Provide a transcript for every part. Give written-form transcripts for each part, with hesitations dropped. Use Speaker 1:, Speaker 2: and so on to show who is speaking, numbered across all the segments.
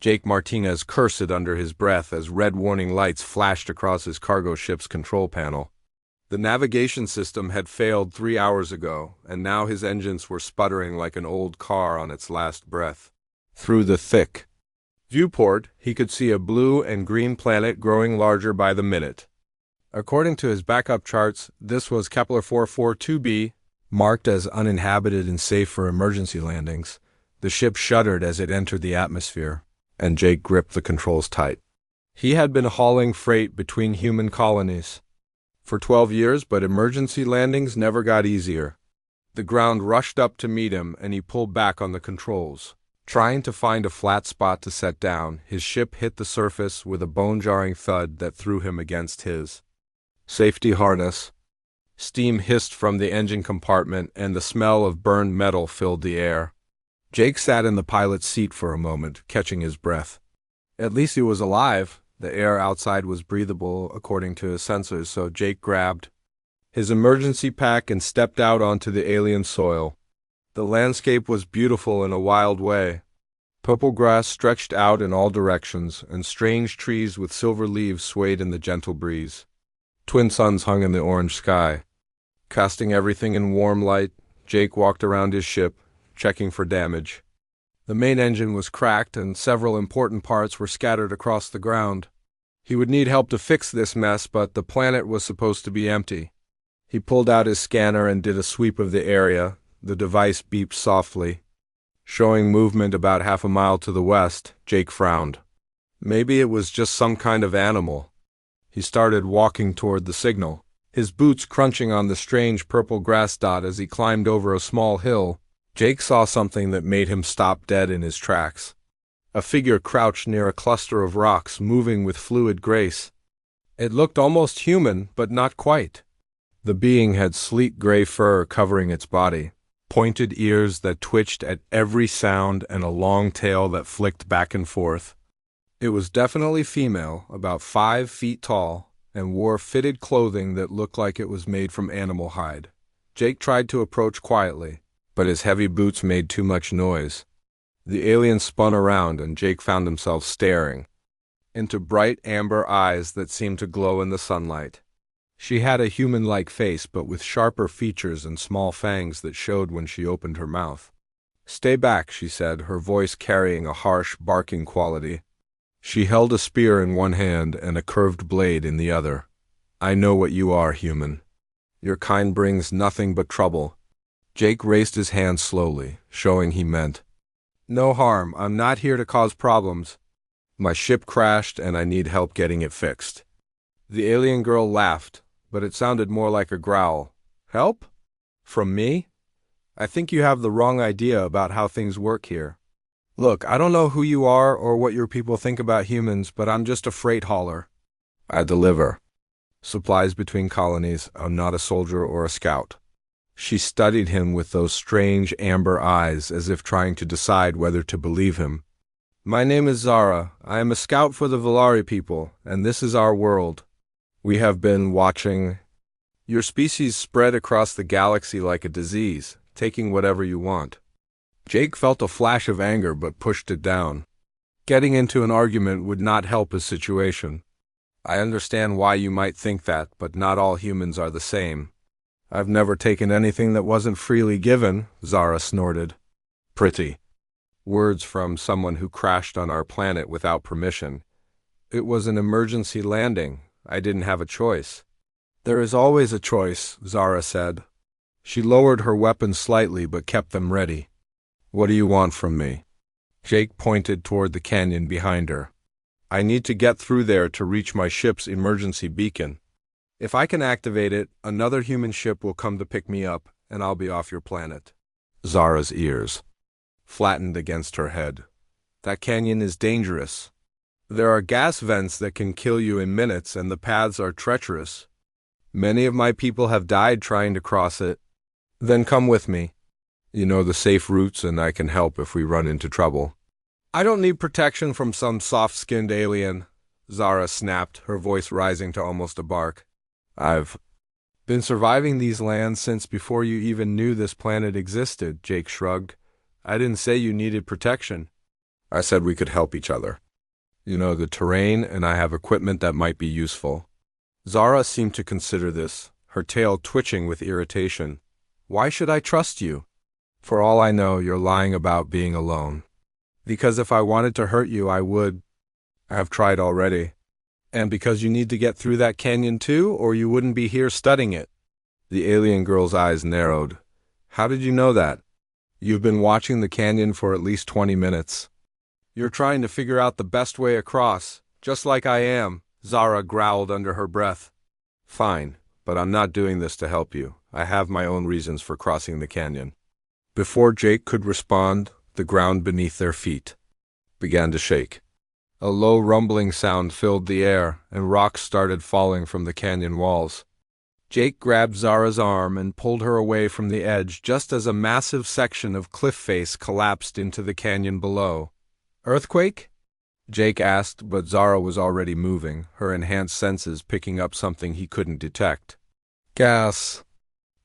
Speaker 1: Jake Martinez cursed under his breath as red warning lights flashed across his cargo ship's control panel. The navigation system had failed 3 hours ago, and now his engines were sputtering like an old car on its last breath. Through the thick viewport, he could see a blue and green planet growing larger by the minute. According to his backup charts, this was Kepler 442b, marked as uninhabited and safe for emergency landings. The ship shuddered as it entered the atmosphere, and Jake gripped the controls tight. He had been hauling freight between human colonies for 12 years, but emergency landings never got easier. The ground rushed up to meet him, and he pulled back on the controls. Trying to find a flat spot to set down, his ship hit the surface with a bone-jarring thud that threw him against his safety harness. Steam hissed from the engine compartment, and the smell of burned metal filled the air. Jake sat in the pilot's seat for a moment, catching his breath. At least he was alive. The air outside was breathable, according to his sensors, so Jake grabbed his emergency pack and stepped out onto the alien soil. The landscape was beautiful in a wild way. Purple grass stretched out in all directions, and strange trees with silver leaves swayed in the gentle breeze. Twin suns hung in the orange sky. Casting everything in warm light, Jake walked around his ship, checking for damage. The main engine was cracked, and several important parts were scattered across the ground. He would need help to fix this mess, but the planet was supposed to be empty. He pulled out his scanner and did a sweep of the area. The device beeped softly, showing movement about half a mile to the west. Jake frowned. Maybe it was just some kind of animal. He started walking toward the signal, his boots crunching on the strange purple grass dot as he climbed over a small hill. Jake saw something that made him stop dead in his tracks. A figure crouched near a cluster of rocks, moving with fluid grace. It looked almost human, but not quite. The being had sleek gray fur covering its body, pointed ears that twitched at every sound, and a long tail that flicked back and forth. It was definitely female, about 5 feet tall, and wore fitted clothing that looked like it was made from animal hide. Jake tried to approach quietly, but his heavy boots made too much noise. The alien spun around, and Jake found himself staring into bright amber eyes that seemed to glow in the sunlight. She had a human-like face, but with sharper features and small fangs that showed when she opened her mouth. "Stay back," she said, her voice carrying a harsh, barking quality. She held a spear in one hand and a curved blade in the other. "I know what you are, human. Your kind brings nothing but trouble." Jake raised his hand slowly, showing he meant no harm. "I'm not here to cause problems. My ship crashed, and I need help getting it fixed." The alien girl laughed, but it sounded more like a growl. "Help? From me? I think you have the wrong idea about how things work here. Look, I don't know who you are or what your people think about humans, but I'm just a freight hauler. I deliver supplies between colonies. I'm not a soldier or a scout." She studied him with those strange amber eyes, as if trying to decide whether to believe him. "My name is Zara. I am a scout for the Valari people, and this is our world. We have been watching your species spread across the galaxy like a disease, taking whatever you want." Jake felt a flash of anger but pushed it down. Getting into an argument would not help his situation. "I understand why you might think that, but not all humans are the same. I've never taken anything that wasn't freely given," Zara snorted. "Pretty words from someone who crashed on our planet without permission. It was an emergency landing. I didn't have a choice." "There is always a choice," Zara said. She lowered her weapons slightly but kept them ready. "What do you want from me?" Jake pointed toward the canyon behind her. "I need to get through there to reach my ship's emergency beacon. If I can activate it, another human ship will come to pick me up, and I'll be off your planet." Zara's ears flattened against her head. "That canyon is dangerous. There are gas vents that can kill you in minutes, and the paths are treacherous. Many of my people have died trying to cross it." "Then come with me. You know the safe routes, and I can help if we run into trouble." "I don't need protection from some soft-skinned alien," Zara snapped, her voice rising to almost a bark. "I've been surviving these lands since before you even knew this planet existed," Jake shrugged. "I didn't say you needed protection." I said we could help each other. You know the terrain, and I have equipment that might be useful. Zara seemed to consider this, her tail twitching with irritation. Why should I trust you? For all I know, you're lying about being alone. Because if I wanted to hurt you, I would. I have tried already. And because you need to get through that canyon too, or you wouldn't be here studying it. The alien girl's eyes narrowed. How did you know that? You've been watching the canyon for at least 20 minutes. You're trying to figure out the best way across, just like I am, Zara growled under her breath. Fine, but I'm not doing this to help you. I have my own reasons for crossing the canyon. Before Jake could respond, the ground beneath their feet began to shake. A low rumbling sound filled the air, and rocks started falling from the canyon walls. Jake grabbed Zara's arm and pulled her away from the edge just as a massive section of cliff face collapsed into the canyon below. Earthquake? Jake asked, but Zara was already moving, her enhanced senses picking up something he couldn't detect. Gas,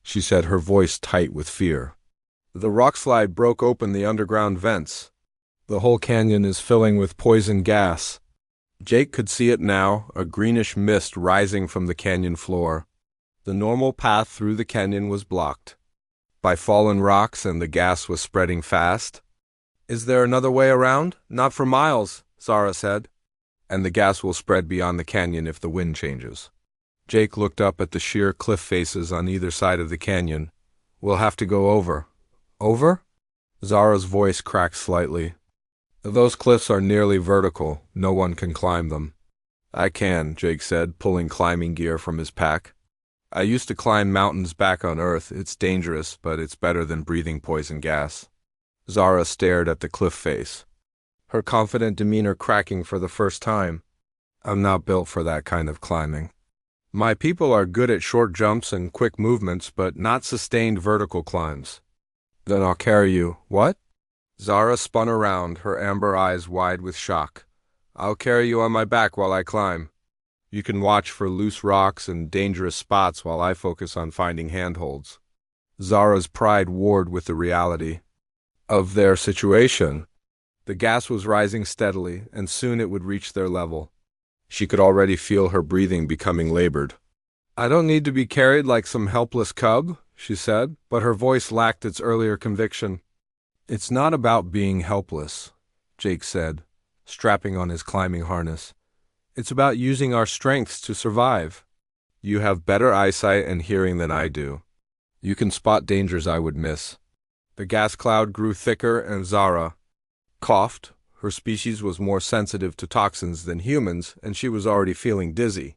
Speaker 1: she said, her voice tight with fear. The rockslide broke open the underground vents. The whole canyon is filling with poison gas. Jake could see it now, a greenish mist rising from the canyon floor. The normal path through the canyon was blocked by fallen rocks, and the gas was spreading fast. Is there another way around? Not for miles, Zara said. And the gas will spread beyond the canyon if the wind changes. Jake looked up at the sheer cliff faces on either side of the canyon. We'll have to go over. Over? Zara's voice cracked slightly. Those cliffs are nearly vertical. No one can climb them. I can, Jake said, pulling climbing gear from his pack. I used to climb mountains back on Earth. It's dangerous, but it's better than breathing poison gas. Zara stared at the cliff face, her confident demeanor cracking for the first time. I'm not built for that kind of climbing. My people are good at short jumps and quick movements, but not sustained vertical climbs. Then I'll carry you. What? Zara spun around, her amber eyes wide with shock. I'll carry you on my back while I climb. You can watch for loose rocks and dangerous spots while I focus on finding handholds. Zara's pride warred with the reality of their situation. The gas was rising steadily, and soon it would reach their level. She could already feel her breathing becoming labored. I don't need to be carried like some helpless cub, she said, but her voice lacked its earlier conviction. It's not about being helpless, Jake said, strapping on his climbing harness. It's about using our strengths to survive. You have better eyesight and hearing than I do. You can spot dangers I would miss. The gas cloud grew thicker, and Zara coughed. Her species was more sensitive to toxins than humans, and she was already feeling dizzy.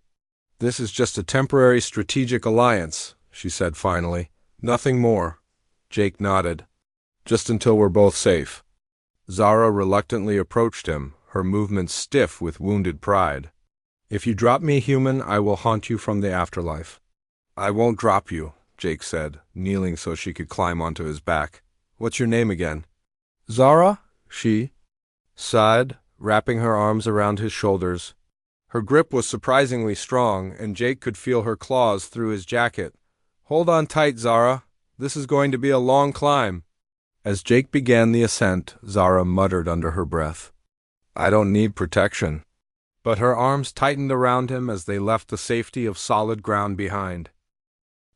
Speaker 1: This is just a temporary strategic alliance, she said finally. Nothing more. Jake nodded. Just until we're both safe. Zara reluctantly approached him, her movements stiff with wounded pride. If you drop me, human, I will haunt you from the afterlife. I won't drop you, Jake said, kneeling so she could climb onto his back. What's your name again? Zara, she sighed, wrapping her arms around his shoulders. Her grip was surprisingly strong, and Jake could feel her claws through his jacket. Hold on tight, Zara. This is going to be a long climb. As Jake began the ascent, Zara muttered under her breath. I don't need protection. But her arms tightened around him as they left the safety of solid ground behind.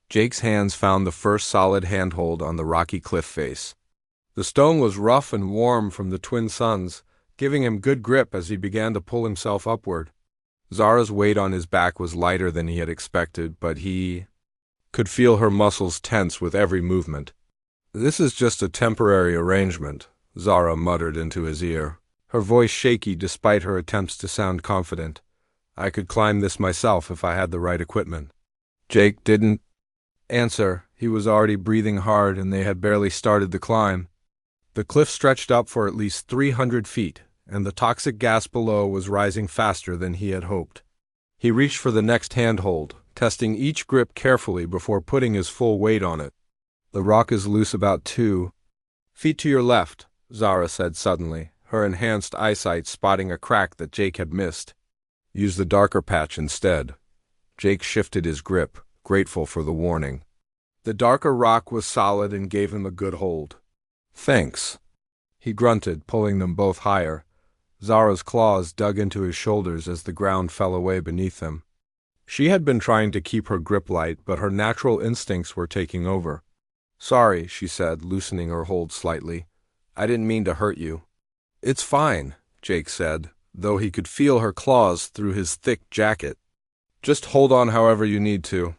Speaker 1: Jake's hands found the first solid handhold on the rocky cliff face. The stone was rough and warm from the twin suns, giving him good grip as he began to pull himself upward. Zara's weight on his back was lighter than he had expected, but he could feel her muscles tense with every movement. This is just a temporary arrangement, Zara muttered into his ear, her voice shaky despite her attempts to sound confident. I could climb this myself if I had the right equipment. Jake didn't answer. He was already breathing hard, and they had barely started the climb. The cliff stretched up for at least 300 feet, and the toxic gas below was rising faster than he had hoped. He reached for the next handhold, testing each grip carefully before putting his full weight on it. The rock is loose about 2 feet to your left, Zara said suddenly, her enhanced eyesight spotting a crack that Jake had missed. Use the darker patch instead. Jake shifted his grip, grateful for the warning. The darker rock was solid and gave him a good hold. Thanks. He grunted, pulling them both higher, Zara's claws dug into his shoulders as the ground fell away beneath them. She had been trying to keep her grip light, but her natural instincts were taking over. "Sorry," she said, loosening her hold slightly. "I didn't mean to hurt you." "It's fine," Jake said, though he could feel her claws through his thick jacket. "Just hold on however you need to."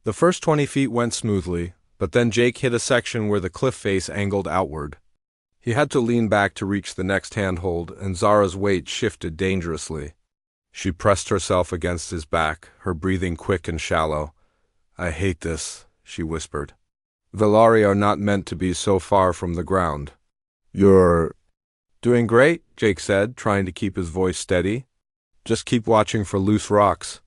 Speaker 1: The first 20 feet went smoothly, but then Jake hit a section where the cliff face angled outward. He had to lean back to reach the next handhold, and Zara's weight shifted dangerously. She pressed herself against his back, her breathing quick and shallow. "I hate this," she whispered. "Velari are not meant to be so far from the ground." "You're doing great," Jake said, trying to keep his voice steady. "Just keep watching for loose rocks."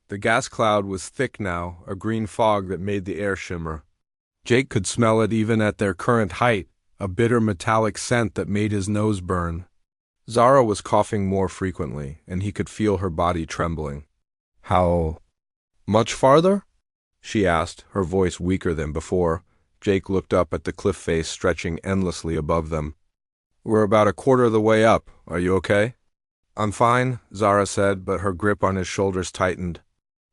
Speaker 1: The gas cloud was thick now, a green fog that made the air shimmer. Jake could smell it even at their current height, a bitter metallic scent that made his nose burn. Zara was coughing more frequently, and he could feel her body trembling. "How much farther?" she asked, her voice weaker than before. Jake looked up at the cliff face stretching endlessly above them. "We're about a quarter of the way up. Are you okay?" "I'm fine," Zara said, but her grip on his shoulders tightened.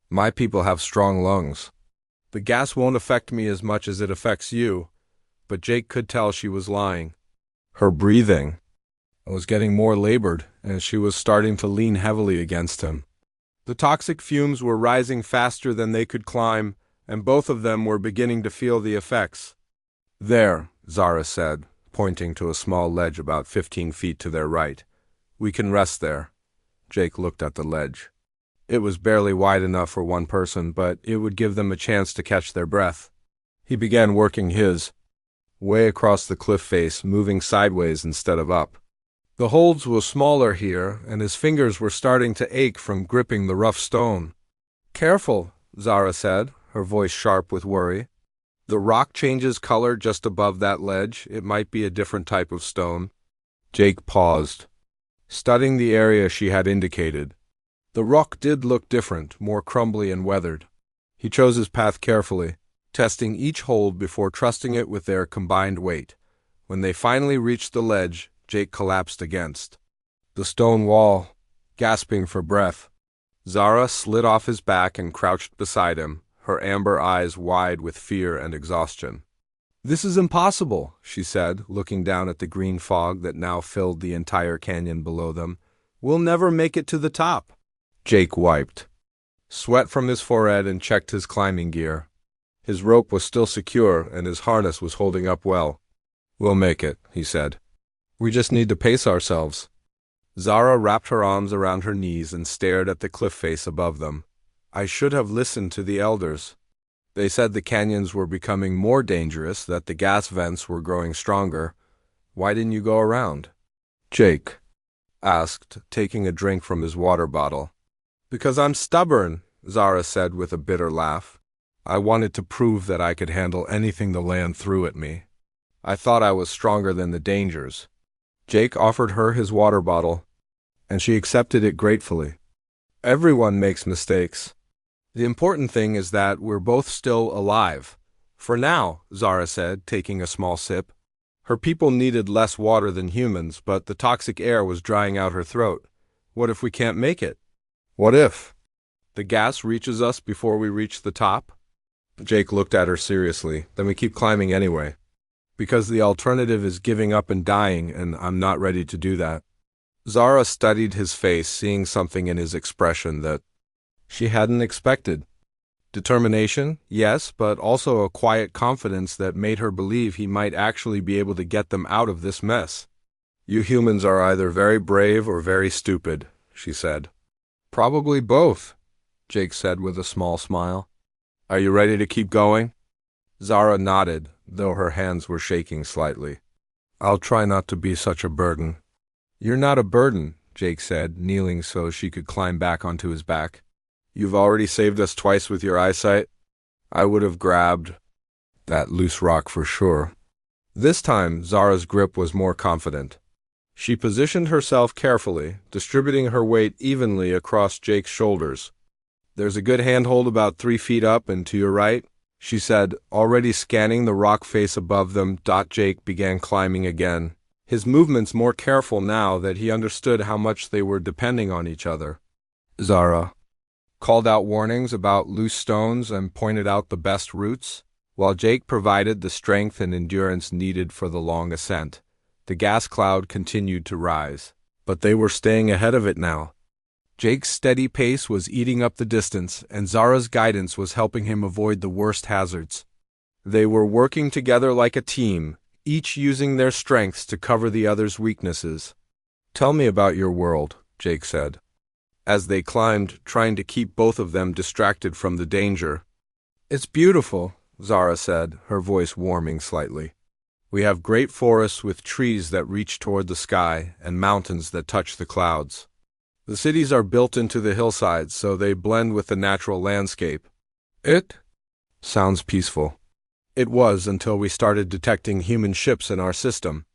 Speaker 1: "My people have strong lungs. The gas won't affect me as much as it affects you." But Jake could tell she was lying. Her breathing was getting more labored, and she was starting to lean heavily against him. The toxic fumes were rising faster than they could climb, and both of them were beginning to feel the effects. "There," Zara said, pointing to a small ledge about 15 feet to their right. "We can rest there." Jake looked at the ledge. It was barely wide enough for one person, but it would give them a chance to catch their breath. He began working his way across the cliff face, moving sideways instead of up. The holds were smaller here, and his fingers were starting to ache from gripping the rough stone. "Careful," Zara said, her voice sharp with worry. "The rock changes color just above that ledge. It might be a different type of stone." Jake paused, studying the area she had indicated. The rock did look different, more crumbly and weathered. He chose his path carefully, testing each hold before trusting it with their combined weight. When they finally reached the ledge, Jake collapsed against the stone wall, gasping for breath. Zara slid off his back and crouched beside him, her amber eyes wide with fear and exhaustion. "This is impossible," she said, looking down at the green fog that now filled the entire canyon below them. "We'll never make it to the top." Jake wiped sweat from his forehead and checked his climbing gear. His rope was still secure, and his harness was holding up well. "We'll make it," he said. "We just need to pace ourselves." Zara wrapped her arms around her knees and stared at the cliff face above them. "I should have listened to the elders. They said the canyons were becoming more dangerous, that the gas vents were growing stronger. Why didn't you go around?" Jake asked, taking a drink from his water bottle. "Because I'm stubborn," Zara said with a bitter laugh. "I wanted to prove that I could handle anything the land threw at me. I thought I was stronger than the dangers." Jake offered her his water bottle, and she accepted it gratefully. "Everyone makes mistakes. The important thing is that we're both still alive. For now," Zara said, taking a small sip. Her people needed less water than humans, but the toxic air was drying out her throat. "What if we can't make it? What if the gas reaches us before we reach the top?" Jake looked at her seriously. "Then we keep climbing anyway. Because the alternative is giving up and dying, and I'm not ready to do that." Zara studied his face, seeing something in his expression that she hadn't expected. Determination, yes, but also a quiet confidence that made her believe he might actually be able to get them out of this mess. "You humans are either very brave or very stupid," she said. "Probably both," Jake said with a small smile. "Are you ready to keep going?" Zara nodded, though her hands were shaking slightly. "I'll try not to be such a burden." "You're not a burden," Jake said, kneeling so she could climb back onto his back. "You've already saved us twice with your eyesight. I would have grabbed that loose rock for sure." This time, Zara's grip was more confident. She positioned herself carefully, distributing her weight evenly across Jake's shoulders. "There's a good handhold about 3 feet up and to your right," she said, already scanning the rock face above them. Jake began climbing again, his movements more careful now that he understood how much they were depending on each other. Zara called out warnings about loose stones and pointed out the best routes, while Jake provided the strength and endurance needed for the long ascent. The gas cloud continued to rise, but they were staying ahead of it now. Jake's steady pace was eating up the distance, and Zara's guidance was helping him avoid the worst hazards. They were working together like a team, each using their strengths to cover the other's weaknesses. "Tell me about your world," Jake said, as they climbed, trying to keep both of them distracted from the danger. "It's beautiful," Zara said, her voice warming slightly. "We have great forests with trees that reach toward the sky and mountains that touch the clouds. The cities are built into the hillsides, so they blend with the natural landscape. It sounds peaceful." It was until we started detecting human ships in our system.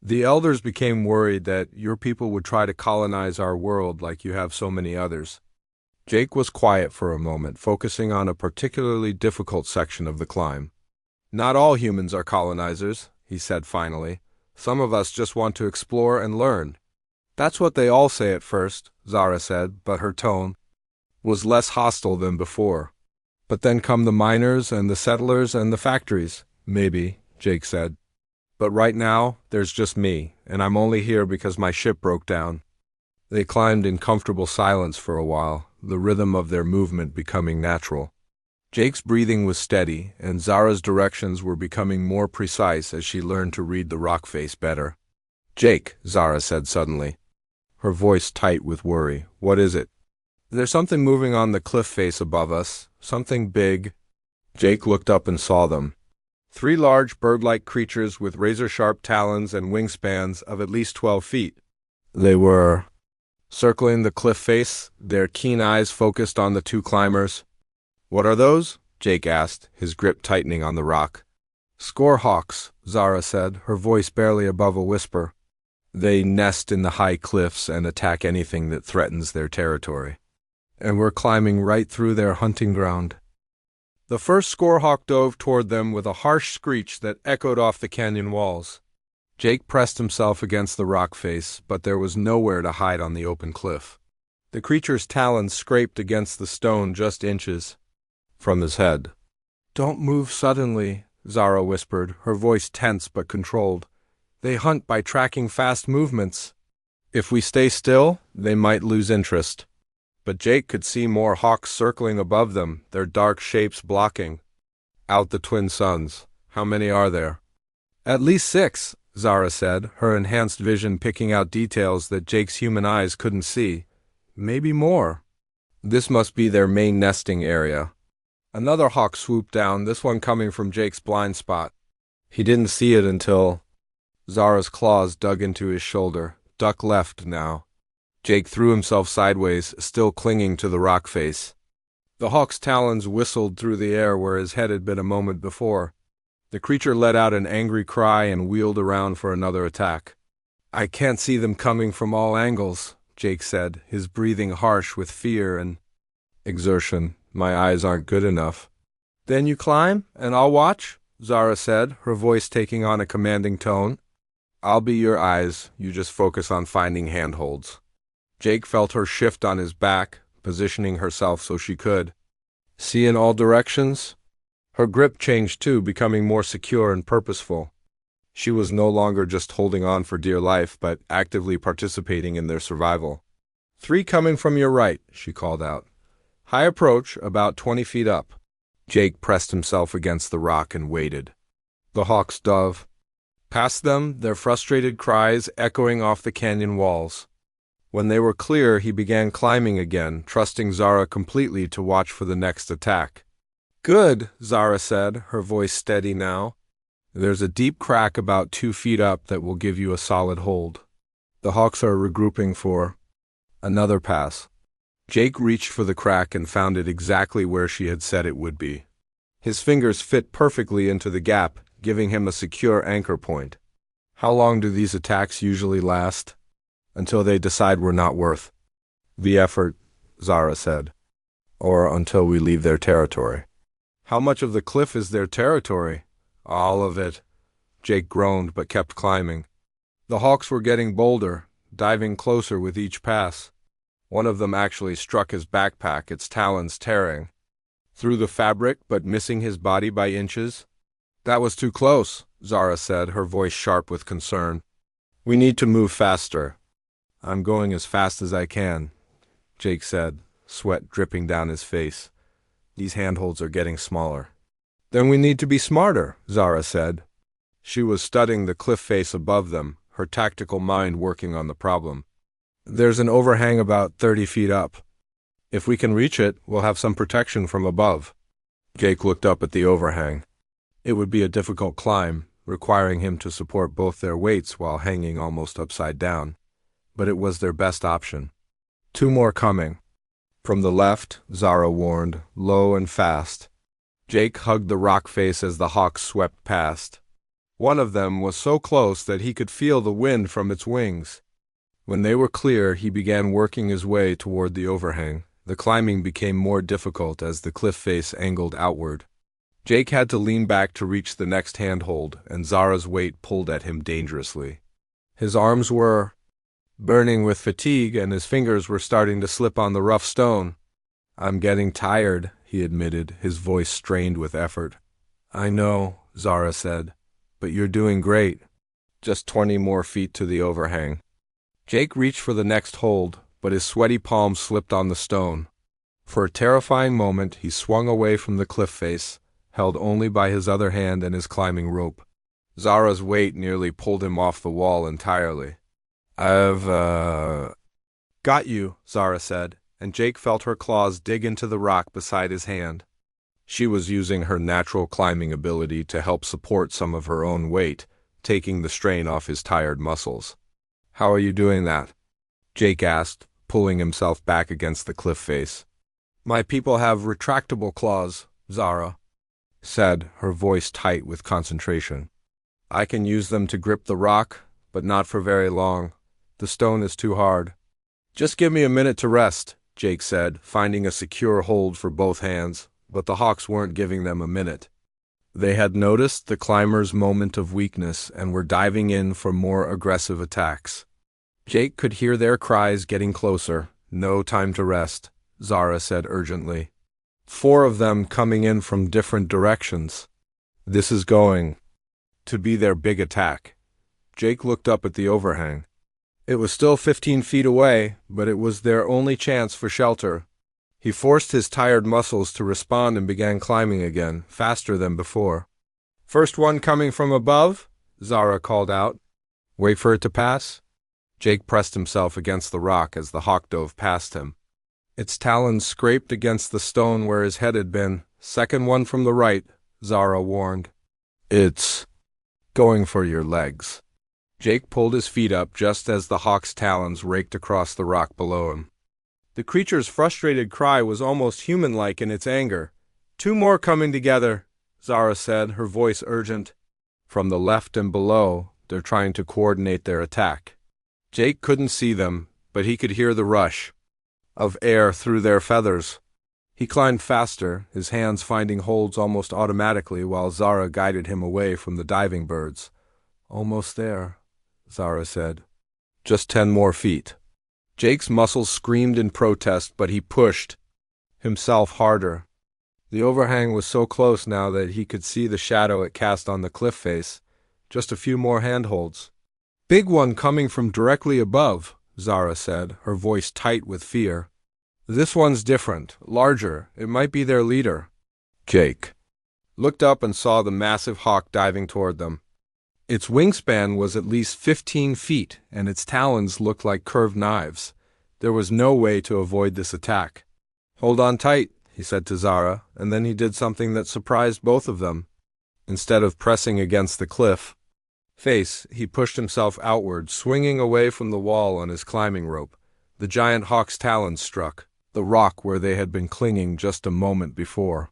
Speaker 1: The elders became worried that your people would try to colonize our world like you have so many others. Jake was quiet for a moment, focusing on a particularly difficult section of the climb. "Not all humans are colonizers," he said finally. "Some of us just want to explore and learn." "That's what they all say at first," Zara said, but her tone was less hostile than before. "But then come the miners and the settlers and the factories." "Maybe," Jake said. "But right now, there's just me, and I'm only here because my ship broke down." They climbed in comfortable silence for a while, the rhythm of their movement becoming natural. Jake's breathing was steady, and Zara's directions were becoming more precise as she learned to read the rock face better. "Jake," Zara said suddenly, her voice tight with worry, "what is it?" "There's something moving on the cliff face above us, something big." Jake looked up and saw them. 3 large bird-like creatures with razor-sharp talons and wingspans of at least 12 feet. They were circling the cliff face, their keen eyes focused on the 2 climbers. "What are those?" Jake asked, his grip tightening on the rock. "Scorehawks," Zara said, her voice barely above a whisper. "They nest in the high cliffs and attack anything that threatens their territory. And we're climbing right through their hunting ground." The first scorehawk dove toward them with a harsh screech that echoed off the canyon walls. Jake pressed himself against the rock face, but there was nowhere to hide on the open cliff. The creature's talons scraped against the stone just inches from his head. "Don't move suddenly," Zara whispered, her voice tense but controlled. "They hunt by tracking fast movements. If we stay still, they might lose interest." But Jake could see more hawks circling above them, their dark shapes blocking out the twin suns. "How many are there?" "At least 6, Zara said, her enhanced vision picking out details that Jake's human eyes couldn't see. "Maybe more." This must be their main nesting area. Another hawk swooped down, this one coming from Jake's blind spot. He didn't see it until Zara's claws dug into his shoulder. Duck left now. Jake threw himself sideways, still clinging to the rock face. The hawk's talons whistled through the air where his head had been a moment before. The creature let out an angry cry and wheeled around for another attack. "I can't see them coming from all angles," Jake said, his breathing harsh with fear and exertion. "My eyes aren't good enough." "Then you climb, and I'll watch," Zara said, her voice taking on a commanding tone. "I'll be your eyes, you just focus on finding handholds." Jake felt her shift on his back, positioning herself so she could see in all directions. Her grip changed too, becoming more secure and purposeful. She was no longer just holding on for dear life, but actively participating in their survival. "3 coming from your right," she called out. "High approach, about 20 feet up." Jake pressed himself against the rock and waited. The hawks dove past them, their frustrated cries echoing off the canyon walls. When they were clear, he began climbing again, trusting Zara completely to watch for the next attack. "Good," Zara said, her voice steady now. "There's a deep crack about 2 feet up that will give you a solid hold. The hawks are regrouping for another pass." Jake reached for the crack and found it exactly where she had said it would be. His fingers fit perfectly into the gap, giving him a secure anchor point. "How long do these attacks usually last?" "Until they decide we're not worth the effort," Zara said. "Or until we leave their territory." "How much of the cliff is their territory?" "All of it." Jake groaned but kept climbing. The hawks were getting bolder, diving closer with each pass. One of them actually struck his backpack, its talons tearing through the fabric but missing his body by inches. That was too close, Zara said, her voice sharp with concern. We need to move faster. I'm going as fast as I can, Jake said, sweat dripping down his face. These handholds are getting smaller. Then we need to be smarter, Zara said. She was studying the cliff face above them, her tactical mind working on the problem. There's an overhang about 30 feet up. If we can reach it, we'll have some protection from above. Jake looked up at the overhang. It would be a difficult climb, requiring him to support both their weights while hanging almost upside down. But it was their best option. 2 more coming. From the left, Zara warned, low and fast. Jake hugged the rock face as the hawks swept past. One of them was so close that he could feel the wind from its wings. When they were clear, he began working his way toward the overhang. The climbing became more difficult as the cliff face angled outward. Jake had to lean back to reach the next handhold, and Zara's weight pulled at him dangerously. His arms were burning with fatigue, and his fingers were starting to slip on the rough stone. I'm getting tired, he admitted, his voice strained with effort. I know, Zara said, but you're doing great. Just 20 more feet to the overhang. Jake reached for the next hold, but his sweaty palms slipped on the stone. For a terrifying moment, he swung away from the cliff face, held only by his other hand and his climbing rope. Zara's weight nearly pulled him off the wall entirely. I've got you, Zara said, and Jake felt her claws dig into the rock beside his hand. She was using her natural climbing ability to help support some of her own weight, taking the strain off his tired muscles. How are you doing that? Jake asked, pulling himself back against the cliff face. My people have retractable claws, Zara said, her voice tight with concentration. I can use them to grip the rock, but not for very long. The stone is too hard. Just give me a minute to rest, Jake said, finding a secure hold for both hands, but the hawks weren't giving them a minute. They had noticed the climbers' moment of weakness and were diving in for more aggressive attacks. Jake could hear their cries getting closer. No time to rest, Zara said urgently. 4 of them coming in from different directions. This is going to be their big attack. Jake looked up at the overhang. It was still 15 feet away, but it was their only chance for shelter. He forced his tired muscles to respond and began climbing again, faster than before. First one coming from above, Zara called out. Wait for it to pass. Jake pressed himself against the rock as the hawk dove past him. Its talons scraped against the stone where his head had been. Second one from the right, Zara warned. It's going for your legs. Jake pulled his feet up just as the hawk's talons raked across the rock below him. The creature's frustrated cry was almost human-like in its anger. 2 more coming together, Zara said, her voice urgent. From the left and below, they're trying to coordinate their attack. Jake couldn't see them, but he could hear the rush of air through their feathers. He climbed faster, his hands finding holds almost automatically while Zara guided him away from the diving birds. Almost there, Zara said. Just 10 more feet. Jake's muscles screamed in protest, but he pushed himself harder. The overhang was so close now that he could see the shadow it cast on the cliff face. Just a few more handholds. Big one coming from directly above, Zara said, her voice tight with fear. This one's different, larger. It might be their leader. Jake looked up and saw the massive hawk diving toward them. Its wingspan was at least 15 feet, and its talons looked like curved knives. There was no way to avoid this attack. Hold on tight, he said to Zara, and then he did something that surprised both of them. Instead of pressing against the cliff face, he pushed himself outward, swinging away from the wall on his climbing rope. The giant hawk's talons struck the rock where they had been clinging just a moment before.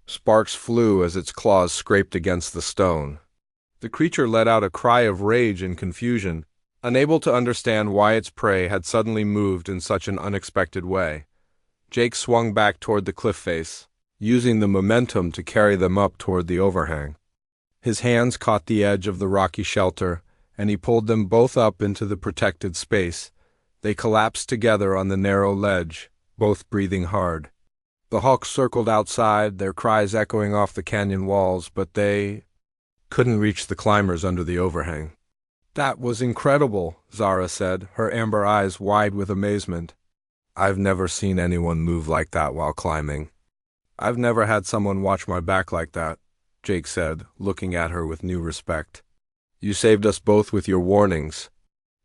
Speaker 1: Sparks flew as its claws scraped against the stone. The creature let out a cry of rage and confusion, unable to understand why its prey had suddenly moved in such an unexpected way. Jake swung back toward the cliff face, using the momentum to carry them up toward the overhang. His hands caught the edge of the rocky shelter, and he pulled them both up into the protected space. They collapsed together on the narrow ledge, both breathing hard. The Hawks circled outside, their cries echoing off the canyon walls, but they couldn't reach the climbers under the overhang. "That was incredible," Zara said, her amber eyes wide with amazement. "I've never seen anyone move like that while climbing." "I've never had someone watch my back like that," Jake said, looking at her with new respect. "You saved us both with your warnings."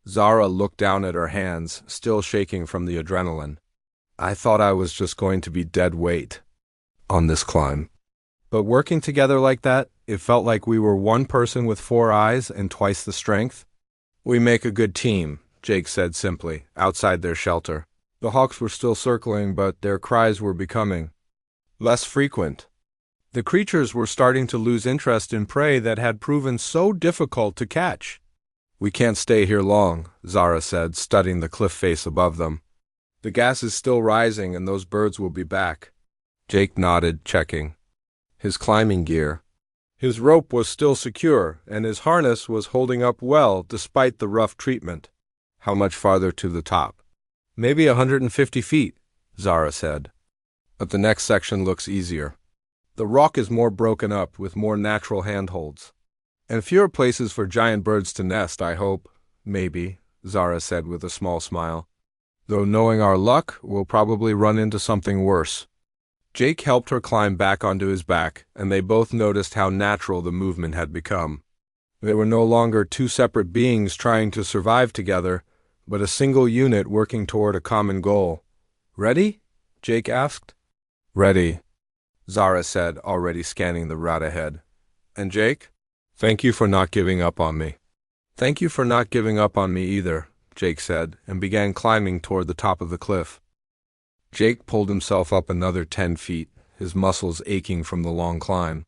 Speaker 1: Zara looked down at her hands, still shaking from the adrenaline. "I thought I was just going to be dead weight on this climb. But working together like that, it felt like we were one person with 4 eyes and twice the strength." "We make a good team," Jake said simply, outside their shelter. The Hawks were still circling, but their cries were becoming less frequent. The creatures were starting to lose interest in prey that had proven so difficult to catch. "We can't stay here long," Zara said, studying the cliff face above them. "The gas is still rising and those birds will be back." Jake nodded, checking his climbing gear. His rope was still secure, and his harness was holding up well despite the rough treatment. "How much farther to the top?" "Maybe 150 feet, Zara said. "But the next section looks easier. The rock is more broken up, with more natural handholds. And fewer places for giant birds to nest, I hope." "Maybe," Zara said with a small smile. "Though knowing our luck, we'll probably run into something worse." Jake helped her climb back onto his back, and they both noticed how natural the movement had become. They were no longer two separate beings trying to survive together, but a single unit working toward a common goal. "Ready?" Jake asked. "Ready," Zara said, already scanning the route ahead. "And Jake? Thank you for not giving up on me." "Thank you for not giving up on me either," Jake said, and began climbing toward the top of the cliff. Jake pulled himself up another 10 feet, his muscles aching from the long climb.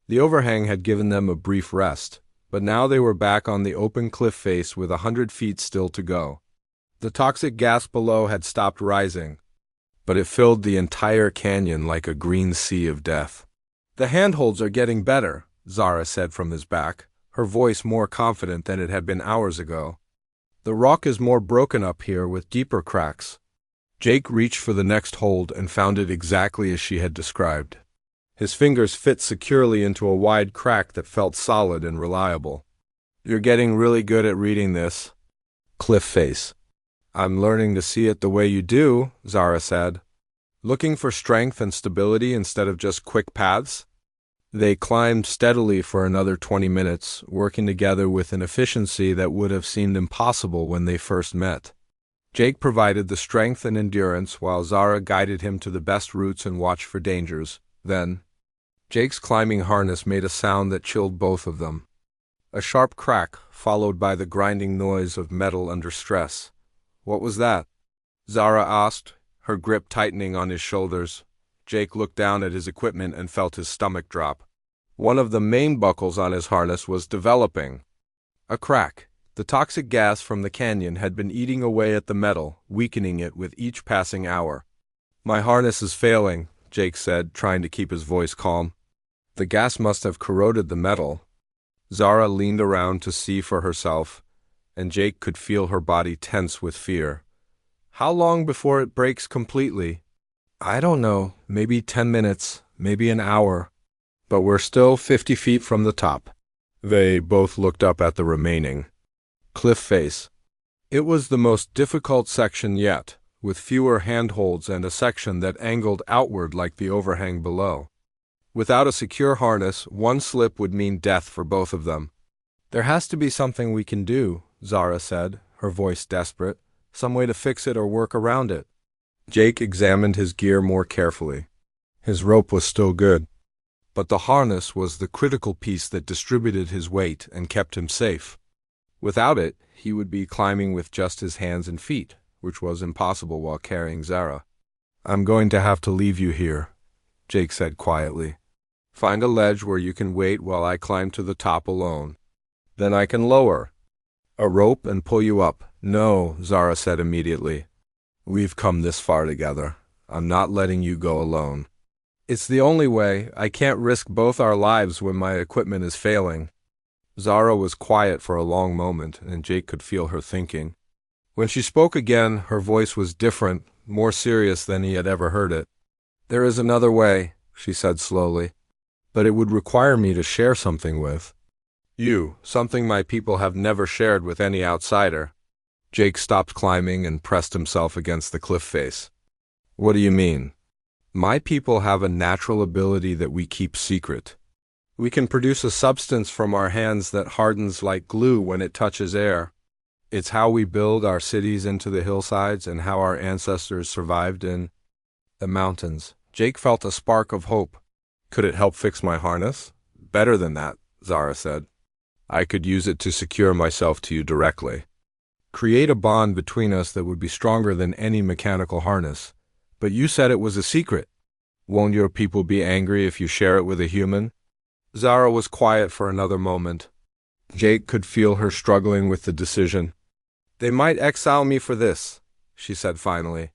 Speaker 1: The overhang had given them a brief rest, but now they were back on the open cliff face with 100 feet still to go. The toxic gas below had stopped rising, but it filled the entire canyon like a green sea of death. "The handholds are getting better," Zara said from his back, her voice more confident than it had been hours ago. "The rock is more broken up here with deeper cracks." Jake reached for the next hold and found it exactly as she had described. His fingers fit securely into a wide crack that felt solid and reliable. "You're getting really good at reading this cliff face." "I'm learning to see it the way you do," Zara said. "Looking for strength and stability instead of just quick paths." They climbed steadily for another 20 minutes, working together with an efficiency that would have seemed impossible when they first met. Jake provided the strength and endurance while Zara guided him to the best routes and watched for dangers. Then, Jake's climbing harness made a sound that chilled both of them. A sharp crack, followed by the grinding noise of metal under stress. "What was that?" Zara asked, her grip tightening on his shoulders. Jake looked down at his equipment and felt his stomach drop. One of the main buckles on his harness was developing a crack. The toxic gas from the canyon had been eating away at the metal, weakening it with each passing hour. "My harness is failing," Jake said, trying to keep his voice calm. "The gas must have corroded the metal." Zara leaned around to see for herself, and Jake could feel her body tense with fear. "How long before it breaks completely?" "I don't know. Maybe 10 minutes, maybe an hour. But we're still 50 feet from the top." They both looked up at the remaining cliff face. It was the most difficult section yet, with fewer handholds and a section that angled outward like the overhang below. Without a secure harness, one slip would mean death for both of them. "There has to be something we can do," Zara said, her voice desperate. "Some way to fix it or work around it." Jake examined his gear more carefully. His rope was still good, but the harness was the critical piece that distributed his weight and kept him safe. Without it, he would be climbing with just his hands and feet, which was impossible while carrying Zara. "I'm going to have to leave you here," Jake said quietly. "Find a ledge where you can wait while I climb to the top alone. Then I can lower a rope and pull you up." "No," Zara said immediately. "We've come this far together. I'm not letting you go alone." "It's the only way. I can't risk both our lives when my equipment is failing." Zara was quiet for a long moment, and Jake could feel her thinking. When she spoke again, her voice was different, more serious than he had ever heard it. "There is another way," she said slowly, "but it would require me to share something with you, something my people have never shared with any outsider." Jake stopped climbing and pressed himself against the cliff face. "What do you mean?" "My people have a natural ability that we keep secret. We can produce a substance from our hands that hardens like glue when it touches air. It's how we build our cities into the hillsides and how our ancestors survived in the mountains." Jake felt a spark of hope. "Could it help fix my harness?" "Better than that," Zara said. "I could use it to secure myself to you directly. Create a bond between us that would be stronger than any mechanical harness. But you said it was a secret. Won't your people be angry if you share it with a human?" Zara was quiet for another moment. Jake could feel her struggling with the decision. "They might exile me for this," she said finally.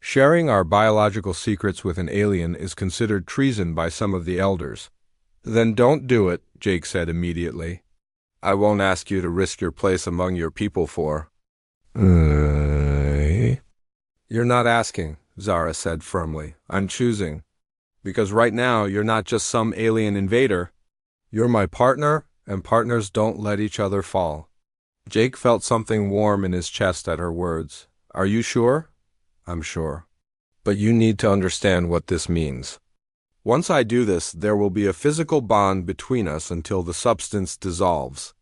Speaker 1: "Sharing our biological secrets with an alien is considered treason by some of the elders." "Then don't do it," Jake said immediately. "I won't ask you to risk your place among your people for—" "You're not asking," Zara said firmly. "I'm choosing. Because right now, you're not just some alien invader. You're my partner, and partners don't let each other fall." Jake felt something warm in his chest at her words. "Are you sure?" "I'm sure. But you need to understand what this means. Once I do this, there will be a physical bond between us until the substance dissolves.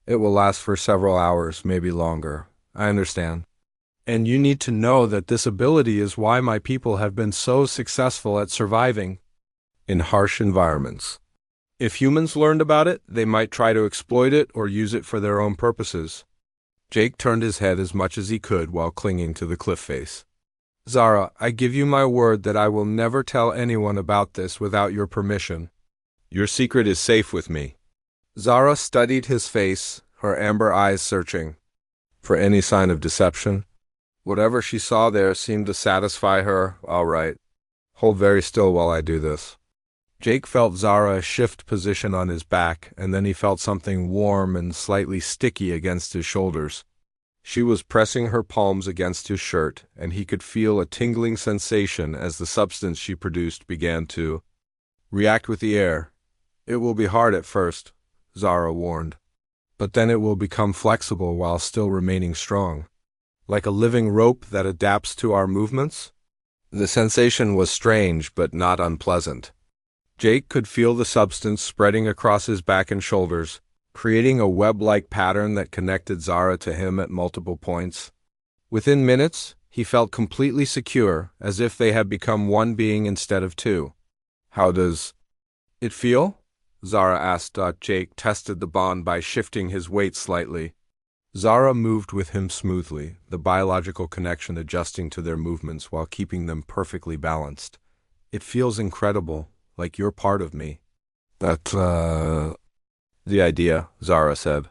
Speaker 1: It will last for several hours, maybe longer. I understand. And you need to know that this ability is why my people have been so successful at surviving in harsh environments. If humans learned about it, they might try to exploit it or use it for their own purposes." Jake turned his head as much as he could while clinging to the cliff face. "Zara, I give you my word that I will never tell anyone about this without your permission. Your secret is safe with me." Zara studied his face, her amber eyes searching for any sign of deception. Whatever she saw there seemed to satisfy her. "All right. Hold very still while I do this." Jake felt Zara shift position on his back, and then he felt something warm and slightly sticky against his shoulders. She was pressing her palms against his shirt, and he could feel a tingling sensation as the substance she produced began to react with the air. "It will be hard at first," Zara warned. "But then it will become flexible while still remaining strong. Like a living rope that adapts to our movements." The sensation was strange but not unpleasant. Jake could feel the substance spreading across his back and shoulders, creating a web-like pattern that connected Zara to him at multiple points. Within minutes, he felt completely secure, as if they had become one being instead of two. "How does it feel?" Zara asked. Jake tested the bond by shifting his weight slightly. Zara moved with him smoothly, the biological connection adjusting to their movements while keeping them perfectly balanced. "It feels incredible, like you're part of me." "That's, the idea," Zara said.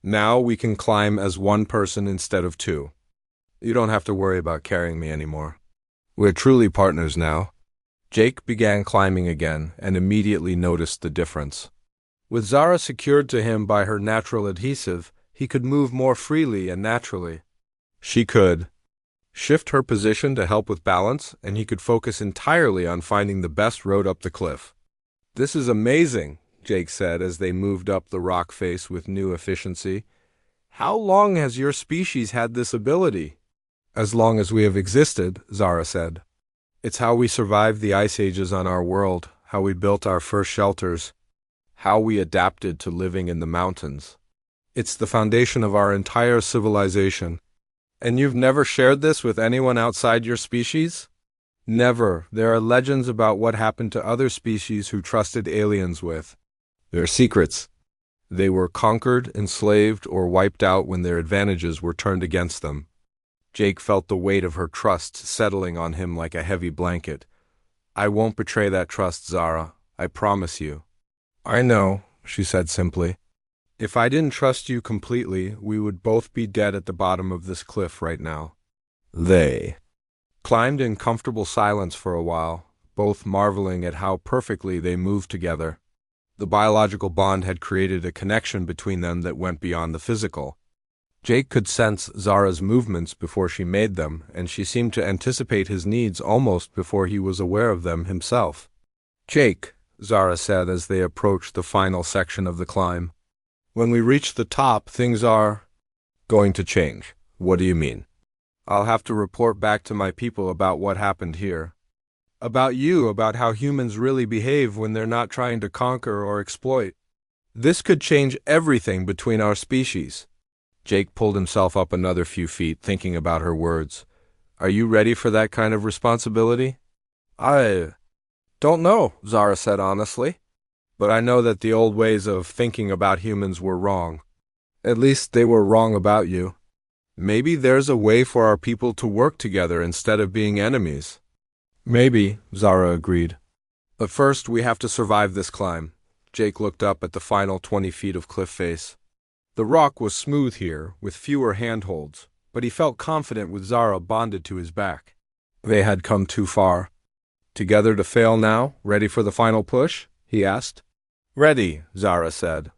Speaker 1: "Now we can climb as one person instead of two. You don't have to worry about carrying me anymore. We're truly partners now." Jake began climbing again and immediately noticed the difference. With Zara secured to him by her natural adhesive, he could move more freely and naturally. She could shift her position to help with balance, and he could focus entirely on finding the best road up the cliff. "This is amazing," Jake said as they moved up the rock face with new efficiency. "How long has your species had this ability?" "As long as we have existed," Zara said. "It's how we survived the ice ages on our world, how we built our first shelters, how we adapted to living in the mountains. It's the foundation of our entire civilization." "And you've never shared this with anyone outside your species?" "Never. There are legends about what happened to other species who trusted aliens with their secrets. They were conquered, enslaved, or wiped out when their advantages were turned against them." Jake felt the weight of her trust settling on him like a heavy blanket. "I won't betray that trust, Zara. I promise you." "I know," she said simply. "If I didn't trust you completely, we would both be dead at the bottom of this cliff right now." They climbed in comfortable silence for a while, both marveling at how perfectly they moved together. The biological bond had created a connection between them that went beyond the physical. Jake could sense Zara's movements before she made them, and she seemed to anticipate his needs almost before he was aware of them himself. "Jake," Zara said as they approached the final section of the climb, "when we reach the top, things are going to change." "What do you mean?" "I'll have to report back to my people about what happened here. About you, about how humans really behave when they're not trying to conquer or exploit. This could change everything between our species." Jake pulled himself up another few feet, thinking about her words. "Are you ready for that kind of responsibility?" "I don't know," Zara said honestly. "But I know that the old ways of thinking about humans were wrong. At least they were wrong about you. Maybe there's a way for our people to work together instead of being enemies." "Maybe," Zara agreed. "But first we have to survive this climb." Jake looked up at the final 20 feet of cliff face. The rock was smooth here, with fewer handholds, but he felt confident with Zara bonded to his back. They had come too far. "Together to fail now, ready for the final push?" he asked. "Ready," Zara said.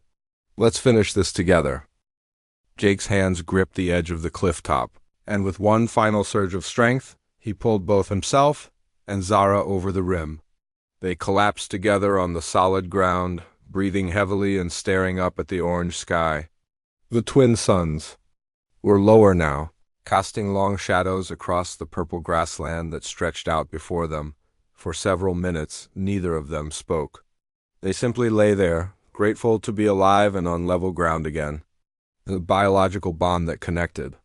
Speaker 1: "Let's finish this together." Jake's hands gripped the edge of the cliff top, and with one final surge of strength, he pulled both himself and Zara over the rim. They collapsed together on the solid ground, breathing heavily and staring up at the orange sky. The twin suns were lower now, casting long shadows across the purple grassland that stretched out before them. For several minutes, neither of them spoke. They simply lay there, grateful to be alive and on level ground again. The biological bond that connected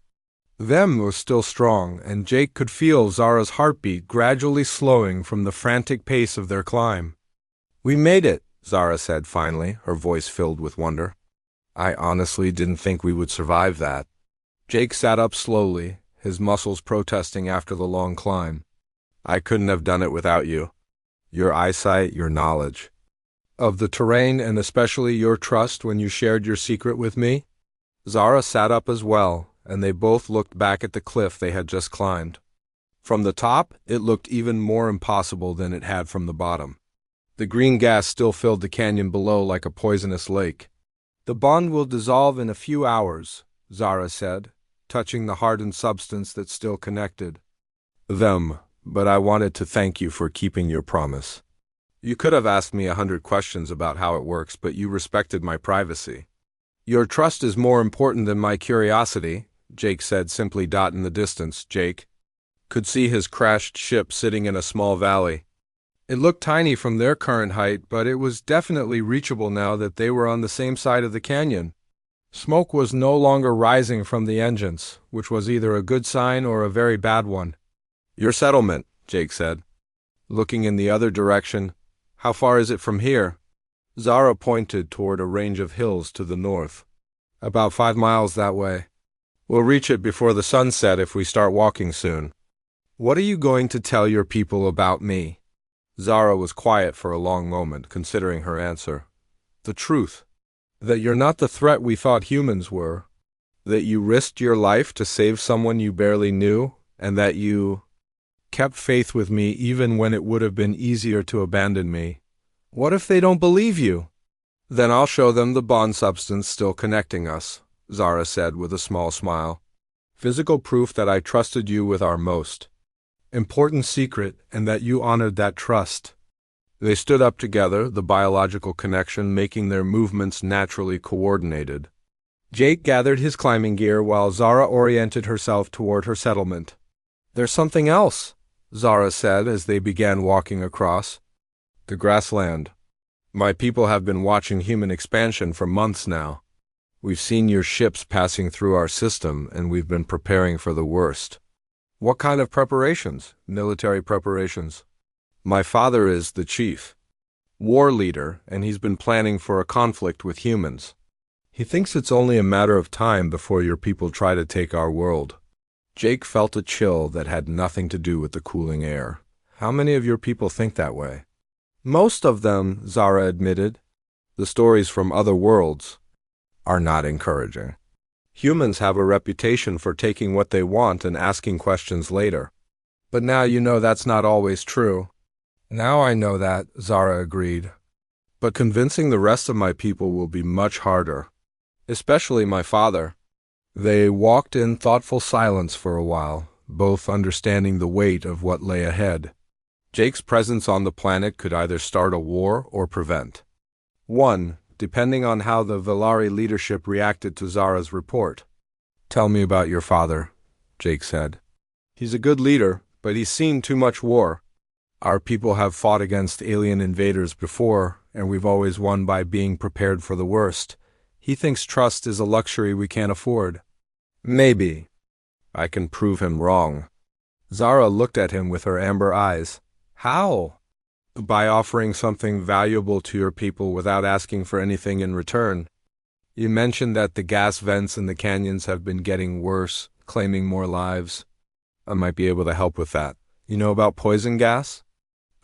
Speaker 1: them was still strong, and Jake could feel Zara's heartbeat gradually slowing from the frantic pace of their climb. "We made it," Zara said finally, her voice filled with wonder. "I honestly didn't think we would survive that." Jake sat up slowly, his muscles protesting after the long climb. "I couldn't have done it without you. Your eyesight, your knowledge of the terrain, and especially your trust when you shared your secret with me." Zara sat up as well, and they both looked back at the cliff they had just climbed. From the top, it looked even more impossible than it had from the bottom. The green gas still filled the canyon below like a poisonous lake. "The bond will dissolve in a few hours," Zara said, touching the hardened substance that still connected them, "but I wanted to thank you for keeping your promise. You could have asked me 100 questions about how it works, but you respected my privacy." "Your trust is more important than my curiosity," Jake said simply. In the distance, Jake could see his crashed ship sitting in a small valley. It looked tiny from their current height, but it was definitely reachable now that they were on the same side of the canyon. Smoke was no longer rising from the engines, which was either a good sign or a very bad one. "Your settlement," Jake said, looking in the other direction. "How far is it from here?" Zara pointed toward a range of hills to the north. "About 5 miles that way. We'll reach it before the sun set if we start walking soon." "What are you going to tell your people about me?" Zara was quiet for a long moment, considering her answer. "The truth. That you're not the threat we thought humans were. That you risked your life to save someone you barely knew, and that you kept faith with me even when it would have been easier to abandon me." "What if they don't believe you?" "Then I'll show them the bond substance still connecting us," Zara said with a small smile. "Physical proof that I trusted you with our most important secret, and that you honored that trust." They stood up together, the biological connection making their movements naturally coordinated. Jake gathered his climbing gear while Zara oriented herself toward her settlement. "There's something else," Zara said as they began walking across the grassland. "My people have been watching human expansion for months now. We've seen your ships passing through our system, and we've been preparing for the worst." "What kind of preparations?" "Military preparations. My father is the chief war leader, and he's been planning for a conflict with humans. He thinks it's only a matter of time before your people try to take our world." Jake felt a chill that had nothing to do with the cooling air. "How many of your people think that way?" "Most of them," Zara admitted. "The stories from other worlds are not encouraging. Humans have a reputation for taking what they want and asking questions later. But now you know that's not always true." "Now I know that," Zara agreed. But convincing the rest of my people will be much harder, especially my father." They walked in thoughtful silence for a while, both understanding the weight of what lay ahead. Jake's presence on the planet could either start a war or prevent one, depending on how the Velari leadership reacted to Zara's report. "Tell me about your father," Jake said. "He's a good leader, but he's seen too much war. Our people have fought against alien invaders before, and we've always won by being prepared for the worst. He thinks trust is a luxury we can't afford." "Maybe. I can prove him wrong." Zara looked at him with her amber eyes. "How?" "By offering something valuable to your people without asking for anything in return. You mentioned that the gas vents in the canyons have been getting worse, claiming more lives. I might be able to help with that. You know about poison gas?"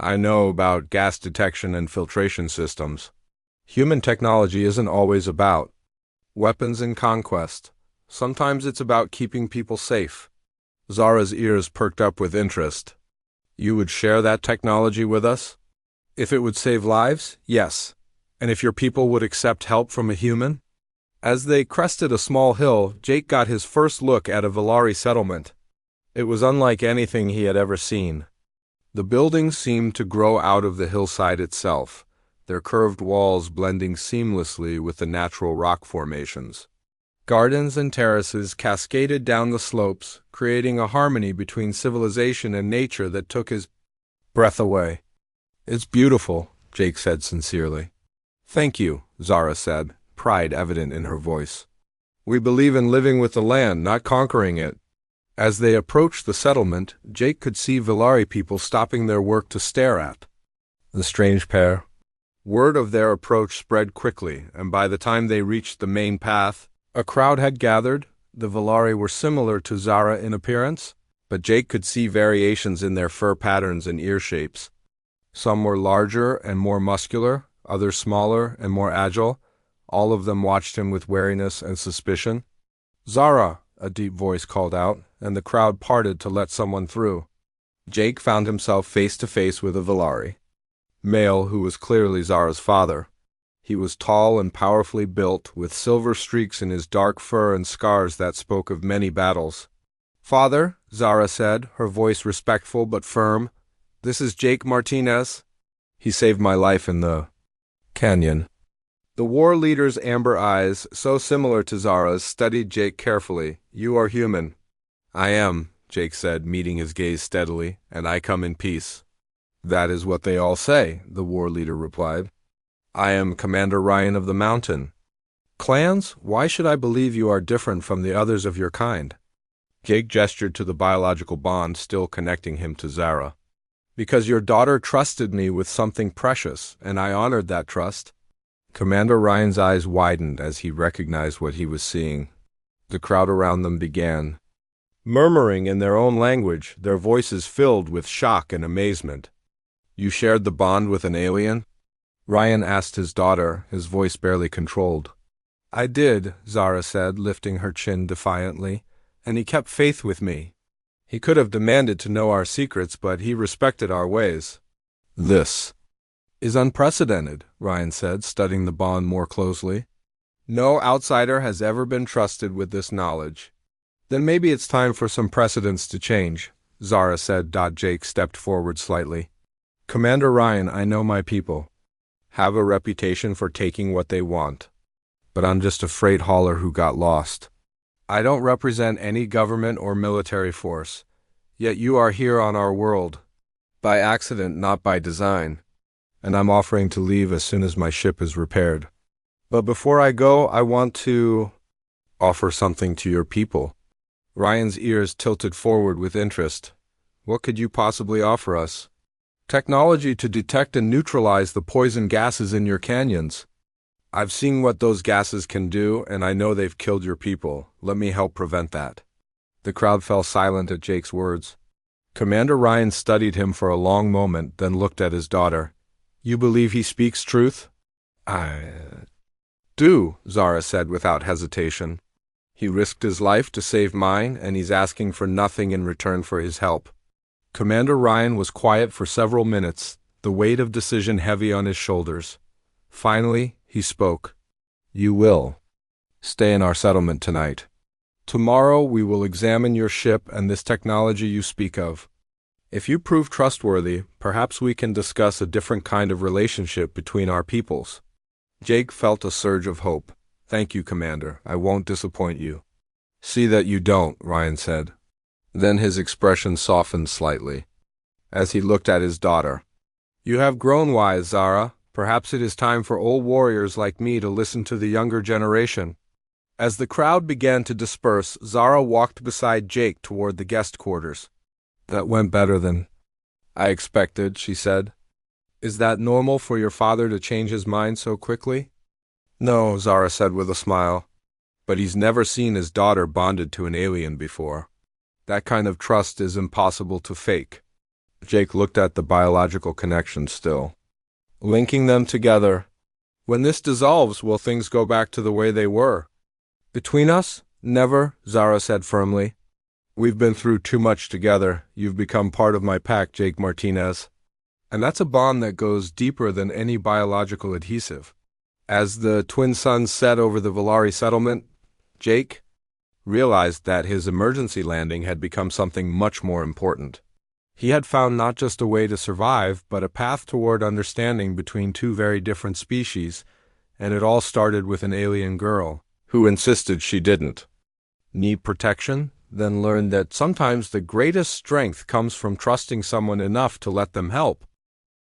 Speaker 1: "I know about gas detection and filtration systems. Human technology isn't always about weapons and conquest. Sometimes it's about keeping people safe." Zara's ears perked up with interest. "You would share that technology with us?" "If it would save lives, yes. And if your people would accept help from a human?" As they crested a small hill, Jake got his first look at a Velari settlement. It was unlike anything he had ever seen. The buildings seemed to grow out of the hillside itself, their curved walls blending seamlessly with the natural rock formations. Gardens and terraces cascaded down the slopes, creating a harmony between civilization and nature that took his breath away. "It's beautiful," Jake said sincerely. "Thank you," Zara said, pride evident in her voice. "We believe in living with the land, not conquering it." As they approached the settlement, Jake could see Velari people stopping their work to stare at the strange pair. Word of their approach spread quickly, and by the time they reached the main path, a crowd had gathered. The Velari were similar to Zara in appearance, but Jake could see variations in their fur patterns and ear shapes. Some were larger and more muscular, others smaller and more agile. All of them watched him with wariness and suspicion. "Zara!" a deep voice called out, and the crowd parted to let someone through. Jake found himself face to face with a Velari male who was clearly Zara's father. He was tall and powerfully built, with silver streaks in his dark fur and scars that spoke of many battles. "Father," Zara said, her voice respectful but firm, "this is Jake Martinez. He saved my life in the canyon." The war leader's amber eyes, so similar to Zara's, studied Jake carefully. "You are human." "I am," Jake said, meeting his gaze steadily, "and I come in peace." "That is what they all say," the war leader replied. "I am Commander Ryan of the Mountain." "Clans, why should I believe you are different from the others of your kind?" Jake gestured to the biological bond still connecting him to Zara. "Because your daughter trusted me with something precious, and I honored that trust." Commander Ryan's eyes widened as he recognized what he was seeing. The crowd around them began murmuring in their own language, their voices filled with shock and amazement. "You shared the bond with an alien?" Ryan asked his daughter, his voice barely controlled. "I did," Zara said, lifting her chin defiantly, "and he kept faith with me. He could have demanded to know our secrets, but he respected our ways." "This is unprecedented," Ryan said, studying the bond more closely. "No outsider has ever been trusted with this knowledge." "Then maybe it's time for some precedents to change," Zara said. Jake stepped forward slightly. "Commander Ryan, I know my people have a reputation for taking what they want, but I'm just a freight hauler who got lost. I don't represent any government or military force, yet you are here on our world, by accident, not by design, and I'm offering to leave as soon as my ship is repaired. But before I go, I want to offer something to your people." Ryan's ears tilted forward with interest. "What could you possibly offer us?" "Technology to detect and neutralize the poison gases in your canyons. I've seen what those gases can do, and I know they've killed your people. Let me help prevent that." The crowd fell silent at Jake's words. Commander Ryan studied him for a long moment, then looked at his daughter. "You believe he speaks truth?" "I do," Zara said without hesitation. "He risked his life to save mine, and he's asking for nothing in return for his help." Commander Ryan was quiet for several minutes, the weight of decision heavy on his shoulders. Finally, he spoke. You will stay in our settlement tonight. Tomorrow we will examine your ship and this technology you speak of. If you prove trustworthy, perhaps we can discuss a different kind of relationship between our peoples. Jake felt a surge of hope. Thank you, Commander. I won't disappoint you. See that you don't, Ryan said. Then his expression softened slightly as he looked at his daughter. You have grown wise, Zara. Perhaps it is time for old warriors like me to listen to the younger generation. As the crowd began to disperse, Zara walked beside Jake toward the guest quarters. That went better than I expected, she said. Is that normal for your father to change his mind so quickly? No, Zara said with a smile. But he's never seen his daughter bonded to an alien before. That kind of trust is impossible to fake. Jake looked at the biological connection still. Linking them together. When this dissolves, will things go back to the way they were? Between us? Never, Zara said firmly. We've been through too much together. You've become part of my pack, Jake Martinez. And that's a bond that goes deeper than any biological adhesive. As the twin suns set over the Valari settlement, Jake realized that his emergency landing had become something much more important. He had found not just a way to survive, but a path toward understanding between two very different species, and it all started with an alien girl who insisted she didn't need protection, then learned that sometimes the greatest strength comes from trusting someone enough to let them help,